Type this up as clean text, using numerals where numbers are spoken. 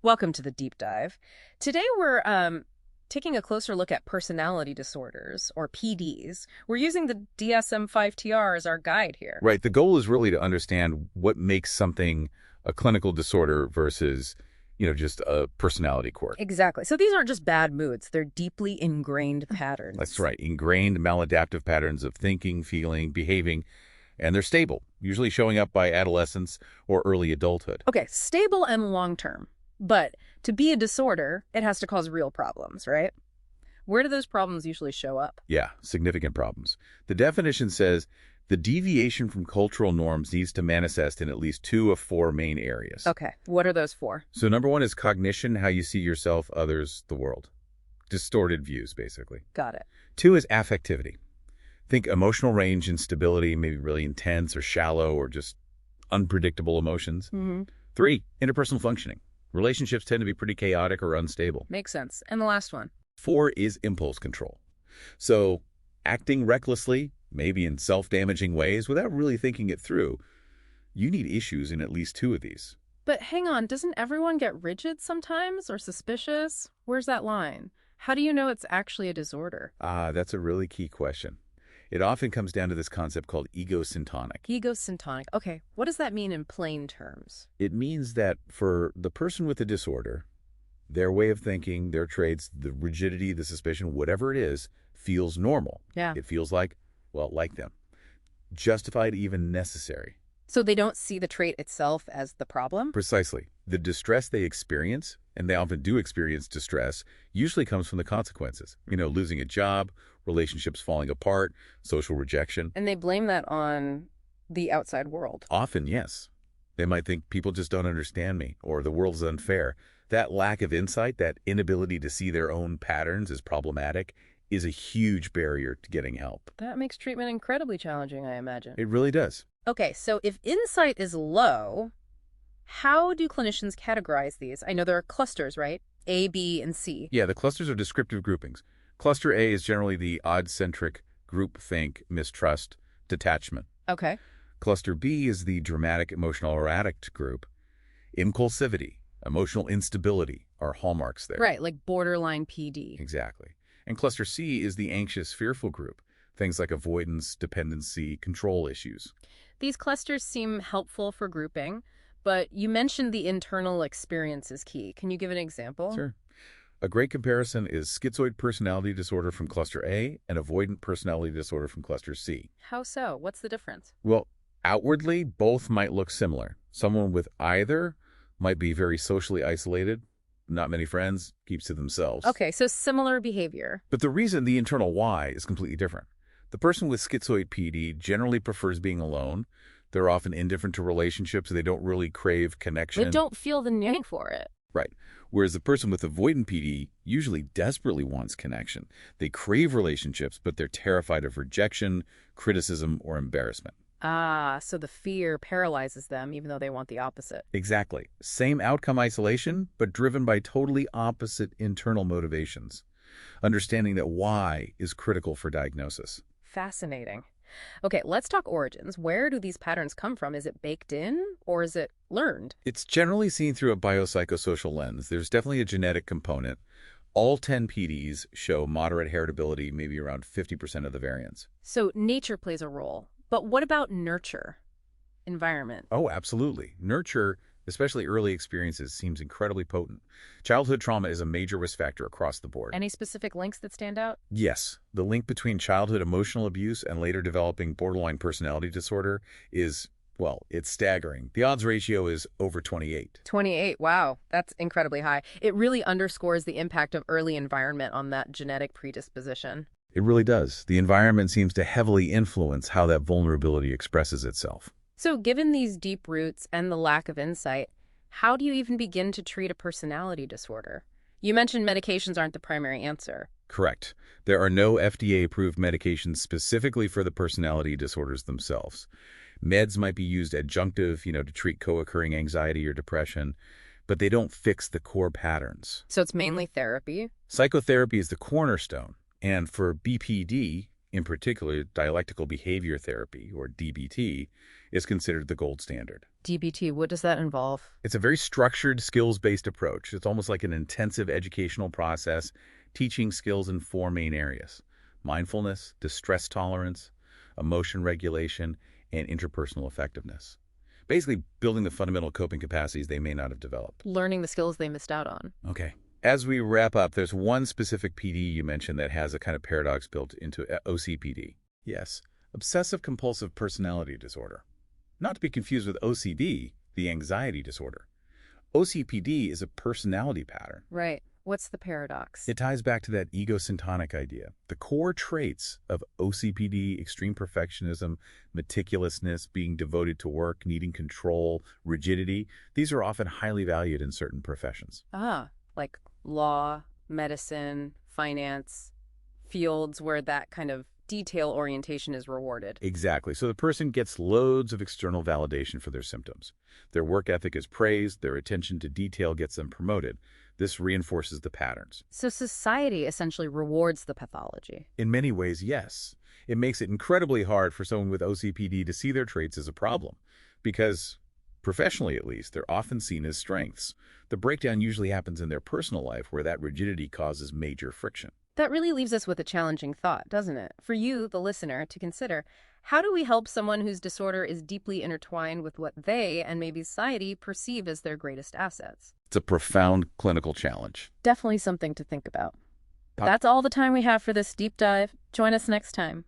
Welcome to the deep dive. Today we're taking a closer look at personality disorders, or PDs. We're using the DSM-5-TR as our guide here. Right. The goal is really to understand what makes something a clinical disorder versus, just a personality quirk. Exactly. So these aren't just bad moods, they're deeply ingrained That's patterns. right. Ingrained maladaptive patterns of thinking, feeling, behaving, and they're stable, usually showing up by adolescence or early adulthood. Okay, stable and long-term. But to be a disorder, it has to cause real problems, right? Where do those problems usually show up? Yeah, significant problems. The definition says the deviation from cultural norms needs to manifest in at least two of four main areas. Okay, what are those for? So number one is cognition, how you see yourself, others, the world. Distorted views, basically. Got it. Two is affectivity. Think emotional range and stability, maybe really intense or shallow or just unpredictable emotions. Mm-hmm. Three, interpersonal functioning. Relationships tend to be pretty chaotic or unstable. Makes sense. And the last one? Four is impulse control. So acting recklessly, maybe in self-damaging ways without really thinking it through, you need issues in at least two of these. But hang on, doesn't everyone get rigid sometimes or suspicious? Where's that line? How do you know it's actually a disorder? That's a really key question. It often comes down to this concept called egosyntonic. Egosyntonic. Okay, what does that mean in plain terms? It means that for the person with the disorder, their way of thinking, their traits, the rigidity, the suspicion, whatever it is, feels normal. Yeah. It feels like them. Justified, even necessary. So they don't see the trait itself as the problem? Precisely. The distress they experience, and they often do experience distress, usually comes from the consequences. Losing a job, relationships falling apart, social rejection. And they blame that on the outside world. Often, yes. They might think people just don't understand me, or the world's unfair. That lack of insight, that inability to see their own patterns as problematic, is a huge barrier to getting help. That makes treatment incredibly challenging, I imagine. It really does. Okay, so if insight is low, how do clinicians categorize these? I know there are clusters, right? A, B, and C. Yeah, the clusters are descriptive groupings. Cluster A is generally the odd-centric, groupthink, mistrust, detachment. Okay. Cluster B is the dramatic, emotional, or addict group. Impulsivity, emotional instability are hallmarks there. Right, like borderline PD. Exactly. And cluster C is the anxious, fearful group. Things like avoidance, dependency, control issues. These clusters seem helpful for grouping, but you mentioned the internal experience is key. Can you give an example? Sure. A great comparison is schizoid personality disorder from cluster A and avoidant personality disorder from cluster C. How so? What's the difference? Well, outwardly, both might look similar. Someone with either might be very socially isolated, not many friends, keeps to themselves. Okay, so similar behavior. But the reason, the internal why, is completely different. The person with schizoid PD generally prefers being alone. They're often indifferent to relationships. They don't really crave connection. They don't feel the need for it. Right. Whereas the person with avoidant PD usually desperately wants connection. They crave relationships, but they're terrified of rejection, criticism, or embarrassment. Ah, so the fear paralyzes them even though they want the opposite. Exactly. Same outcome isolation, but driven by totally opposite internal motivations. Understanding that why is critical for diagnosis. Fascinating. Okay, let's talk origins. Where do these patterns come from? Is it baked in or is it learned? It's generally seen through a biopsychosocial lens. There's definitely a genetic component. All 10 PDs show moderate heritability, maybe around 50% of the variants. So nature plays a role. But what about nurture? Environment? Oh, absolutely. Nurture, especially early experiences, seems incredibly potent. Childhood trauma is a major risk factor across the board. Any specific links that stand out? Yes, the link between childhood emotional abuse and later developing borderline personality disorder is, well, it's staggering. The odds ratio is over 28. 28. Wow, that's incredibly high. It really underscores the impact of early environment on that genetic predisposition. It really does. The environment seems to heavily influence how that vulnerability expresses itself. So given these deep roots and the lack of insight, how do you even begin to treat a personality disorder? You mentioned medications aren't the primary answer. Correct. There are no FDA-approved medications specifically for the personality disorders themselves. Meds might be used adjunctive, to treat co-occurring anxiety or depression, but they don't fix the core patterns. So it's mainly therapy? Psychotherapy is the cornerstone, and for BPD, In particular, dialectical behavior therapy, or DBT, is considered the gold standard. DBT, what does that involve? It's a very structured, skills-based approach. It's almost like an intensive educational process, teaching skills in four main areas: mindfulness, distress tolerance, emotion regulation, and interpersonal effectiveness. Basically, building the fundamental coping capacities they may not have developed. Learning the skills they missed out on. Okay. As we wrap up, there's one specific PD you mentioned that has a kind of paradox built into OCPD. Yes, obsessive-compulsive personality disorder. Not to be confused with OCD, the anxiety disorder. OCPD is a personality pattern. Right. What's the paradox? It ties back to that egosyntonic idea. The core traits of OCPD, extreme perfectionism, meticulousness, being devoted to work, needing control, rigidity, these are often highly valued in certain professions. Like law, medicine, finance, fields where that kind of detail orientation is rewarded. Exactly. So the person gets loads of external validation for their symptoms. Their work ethic is praised, their attention to detail gets them promoted. This reinforces the patterns. So society essentially rewards the pathology. In many ways, yes. It makes it incredibly hard for someone with OCPD to see their traits as a problem, because, professionally at least, they're often seen as strengths. The breakdown usually happens in their personal life, where that rigidity causes major friction. That really leaves us with a challenging thought, doesn't it? For you, the listener, to consider, how do we help someone whose disorder is deeply intertwined with what they, and maybe society, perceive as their greatest assets? It's a profound clinical challenge. Definitely something to think about. But that's all the time we have for this deep dive. Join us next time.